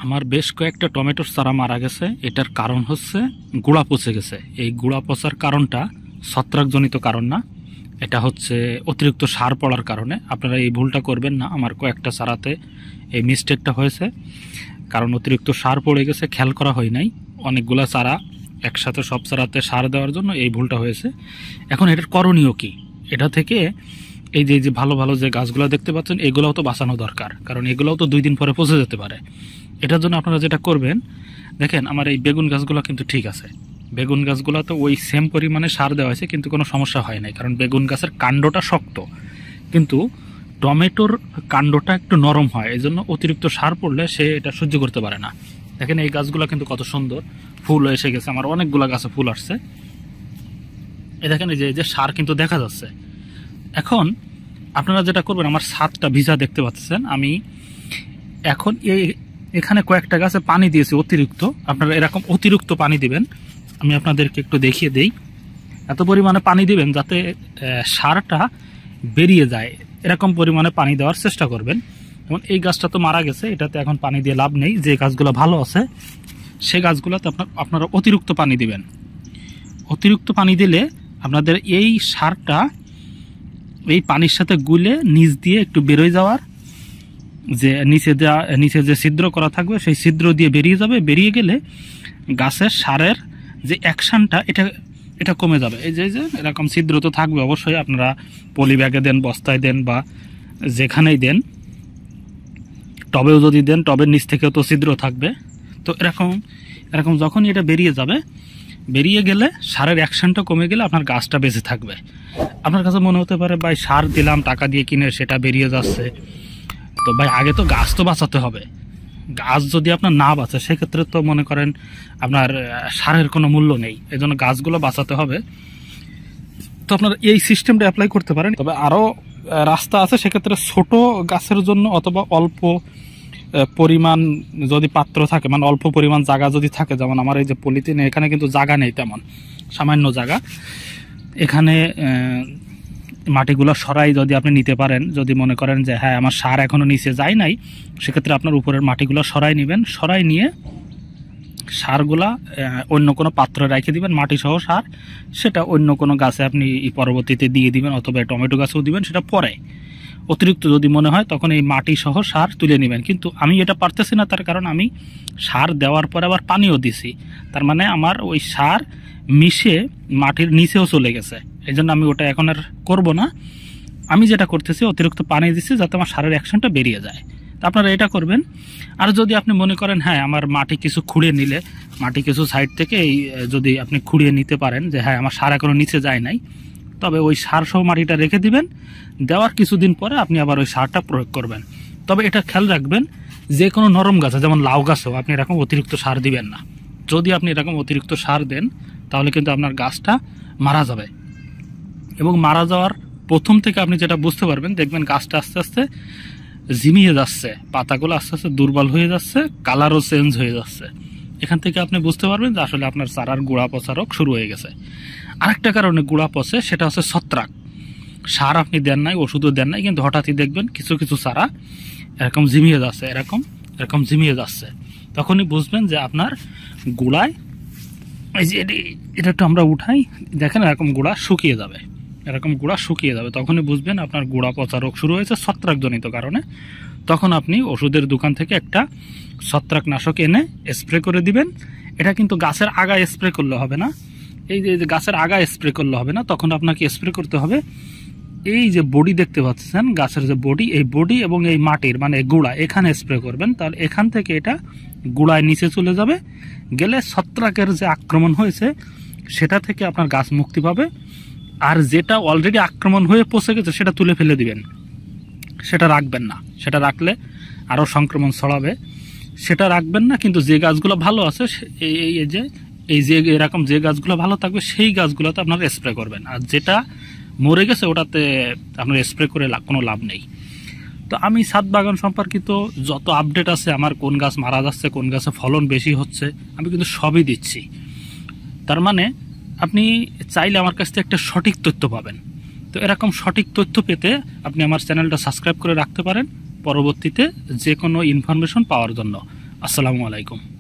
আমার বেশ কয়েকটা টমেটোর চারা মারা গেছে। এটার কারণ হচ্ছে গুঁড়া পচে গেছে। এই গুঁড়া পচার কারণটা ছত্রাকজনিত কারণ না, এটা হচ্ছে অতিরিক্ত সার পড়ার কারণে। আপনারা এই ভুলটা করবেন না। আমার কয়েকটা চারাতে এই মিস্টেকটা হয়েছে, কারণ অতিরিক্ত সার পড়ে গেছে, খেয়াল করা হয় নাই। অনেকগুলা চারা একসাথে সব চারাতে সার দেওয়ার জন্য এই ভুলটা হয়েছে। এখন এটার করণীয় কি? এটা থেকে এই যে ভালো ভালো যে গাছগুলো দেখতে পাচ্ছেন, এগুলোও তো বাঁচানো দরকার, কারণ এগুলোও তো 2 দিন পরে পচে যেতে পারে। এটার জন্য আপনারা যেটা করবেন, দেখেন আমার এই বেগুন গাছগুলো কিন্তু ঠিক আছে। বেগুন গাছগুলো তো ওই সেম পরিমাণে সার দেওয়া হয়েছে, কিন্তু কোনো সমস্যা হয় নাই, কারণ বেগুন গাছের কাণ্ডটা শক্ত, কিন্তু টমেটোর কাণ্ডটা একটু নরম হয়। এই জন্য অতিরিক্ত সার পড়লে সে এটা সহ্য করতে পারে না। দেখেন এই গাছগুলো কিন্তু কত সুন্দর ফুল এসে গেছে, আমার অনেকগুলো গাছে ফুল আসছে। এই দেখেন এই যে সার কিন্তু দেখা যাচ্ছে। এখন আপনারা যেটা করবেন, আমার ছাদটা ভিজা দেখতে পাচ্ছেন, আমি এখন এখানে কয়েকটা গাছে পানি দিয়েছি অতিরিক্ত। আপনারা এরকম অতিরিক্ত পানি দিবেন, আমি আপনাদেরকে একটু দেখিয়ে দেই। এত পরিমাণে পানি দিবেন যাতে সারটা বেরিয়ে যায়, এরকম পরিমাণে পানি দেওয়ার চেষ্টা করবেন। এবং এই গাছটা তো মারা গেছে, এটাতে এখন পানি দিয়ে লাভ নেই। যে গাছগুলো ভালো আছে সেই গাছগুলোতে আপনারা অতিরিক্ত পানি দিবেন। অতিরিক্ত পানি দিলে আপনাদের এই সারটা এই পানির সাথে গুলে নিচ দিয়ে একটু বেরোয় যাওয়ার, যে নিচে যে ছিদ্র করা থাকবে সেই ছিদ্র দিয়ে বেরিয়ে যাবে। বেরিয়ে গেলে গাছের সারের যে অ্যাকশনটা এটা কমে যাবে। এই যে এরকম ছিদ্র তো থাকবে অবশ্যই, আপনারা পলি ব্যাগে দেন, বস্তায় দেন, বা যেখানেই দেন, টবেও যদি দেন, টবের নিচ থেকেও তো ছিদ্র থাকবে। তো এরকম যখনই এটা বেরিয়ে যাবে, বেরিয়ে গেলে সারের অ্যাকশনটা কমে গেলে আপনার গাছটা বেঁচে থাকবে। আপনার কাছে মনে হতে পারে ভাই সার দিলাম টাকা দিয়ে কিনে, সেটা বেরিয়ে যাচ্ছে। তো ভাই আগে তো গাছ তো বাঁচাতে হবে। গাছ যদি আপনার না বাঁচে, সেক্ষেত্রে তো মনে করেন আপনার সারের কোনো মূল্য নেই। এই জন্য গাছগুলো বাঁচাতে হবে। তো আপনারা এই সিস্টেমটা অ্যাপ্লাই করতে পারেন। তবে আরও রাস্তা আছে, সেক্ষেত্রে ছোট গাছের জন্য অথবা অল্প পরিমাণ যদি পাত্র থাকে, মানে অল্প পরিমাণ জায়গা যদি থাকে, যেমন আমার এই যে পলিথিনে, এখানে কিন্তু জায়গা নেই তেমন, সামান্য জায়গা। এখানে মাটিগুলো সরাই যদি আপনি নিতে পারেন, যদি মনে করেন যে হ্যাঁ আমার সার এখনও নিচে যায় নাই, সেক্ষেত্রে আপনার উপরের মাটিগুলো সরাই নেবেন। সরাই নিয়ে সারগুলা অন্য কোনো পাত্রে রেখে দিবেন, মাটি সহ সার। সেটা অন্য কোনো গাছে আপনি পরবর্তীতে দিয়ে দিবেন, অথবা টমেটো গাছেও দিবেন, সেটা পরে অতিরিক্ত যদি মনে হয় তখন এই মাটি সহ সার তুলে নেবেন। কিন্তু আমি এটা পারতেছি না, তার কারণ আমি সার দেওয়ার পরে আবার পানিও দিছি, তার মানে আমার ওই সার মিশে মাটির নিচেও চলে গেছে। এই জন্য আমি ওটা এখন আর করবো না। আমি যেটা করতেছি, অতিরিক্ত পানি দিচ্ছি যাতে আমার সারের অ্যাকশনটা বেরিয়ে যায়। তা আপনারা এটা করবেন। আর যদি আপনি মনে করেন হ্যাঁ আমার মাটি কিছু খুঁড়িয়ে নিলে, মাটি কিছু সাইড থেকে এই যদি আপনি খুঁড়িয়ে নিতে পারেন যে হ্যাঁ আমার সার এখনো নিচে যায় নাই, তবে ওই সার সহ মাটিটা রেখে দিবেন। দেওয়ার কিছুদিন পরে আপনি আবার ওই সারটা প্রয়োগ করবেন। তবে এটা খেয়াল রাখবেন, যে কোনো নরম গাছে, যেমন লাউ গাছেও আপনি এরকম অতিরিক্ত সার দিবেন না। যদি আপনি এরকম অতিরিক্ত সার দেন, তাহলে কিন্তু আপনার গাছটা মারা যাবে। এবং মারা যাওয়ার প্রথম থেকে আপনি যেটা বুঝতে পারবেন, দেখবেন গাছটা আস্তে আস্তে ঝিমিয়ে যাচ্ছে, পাতাগুলো আস্তে আস্তে দুর্বল হয়ে যাচ্ছে, কালারও চেঞ্জ হয়ে যাচ্ছে। এখান থেকে আপনি বুঝতে পারবেন যে আসলে আপনার চারার গুঁড়া পচা রোগ শুরু হয়ে গেছে। আরেকটা কারণে গুঁড়া পচে, সেটা হচ্ছে ছত্রাক। সার আপনি দেন নাই, ওষুধও দেন নাই, কিন্তু হঠাৎই দেখবেন কিছু কিছু চারা এরকম ঝিমিয়ে যাচ্ছে, এরকম ঝিমিয়ে যাচ্ছে। তখনই বুঝবেন যে আপনার গুঁড়ায়, এই যে এটা একটু আমরা উঠাই, দেখেন এরকম গুঁড়া শুকিয়ে যাবে, তখনই বুঝবেন আপনার গুঁড়া পচা রোগ শুরু হয়েছে ছত্রাকজনিত কারণে। তখন আপনি ওষুধের দোকান থেকে একটা ছত্রাকনাশক এনে স্প্রে করে দিবেন। এটা কিন্তু গাছের আগায় স্প্রে করলে হবে না, এই যে গাছের আগায় স্প্রে করলে হবে না, তখন আপনাকে স্প্রে করতে হবে এই যে বডি দেখতে পাচ্ছেন, গাছের যে বডি, এই বডি এবং এই মাটির মানে গুঁড়া, এখানে স্প্রে করবেন। তাহলে এখান থেকে এটা গুঁড়ায় নিচে চলে যাবে, গেলে ছত্রাকের যে আক্রমণ হয়েছে সেটা থেকে আপনার গাছ মুক্তি পাবে। আর যেটা অলরেডি আক্রমণ হয়ে পচে গেছে সেটা তুলে ফেলে দিবেন, সেটা রাখবেন না। সেটা রাখলে আরও সংক্রমণ ছড়াবে, সেটা রাখবেন না। কিন্তু যে গাছগুলো ভালো আছে, এই যে এরকম যে গাছগুলো ভালো থাকবে সেই গাছগুলোতে আপনারা স্প্রে করবেন। আর যেটা মরে গেছে ওটাতে আপনার স্প্রে করে কোনো লাভ নেই। তো আমি ছাদ বাগান সম্পর্কিত যত আপডেট আছে, আমার কোন গাছ মারা যাচ্ছে, কোন গাছে ফলন বেশি হচ্ছে, আমি কিন্তু সবই দিচ্ছি। তার মানে আপনি চাইলে আমার কাছ থেকে একটা সঠিক তথ্য পাবেন। তো এরকম সঠিক তথ্য পেতে আপনি আমার চ্যানেলটা সাবস্ক্রাইব করে রাখতে পারেন, পরবর্তীতে যে কোনো ইনফরমেশন পাওয়ার জন্য। আসসালামু আলাইকুম।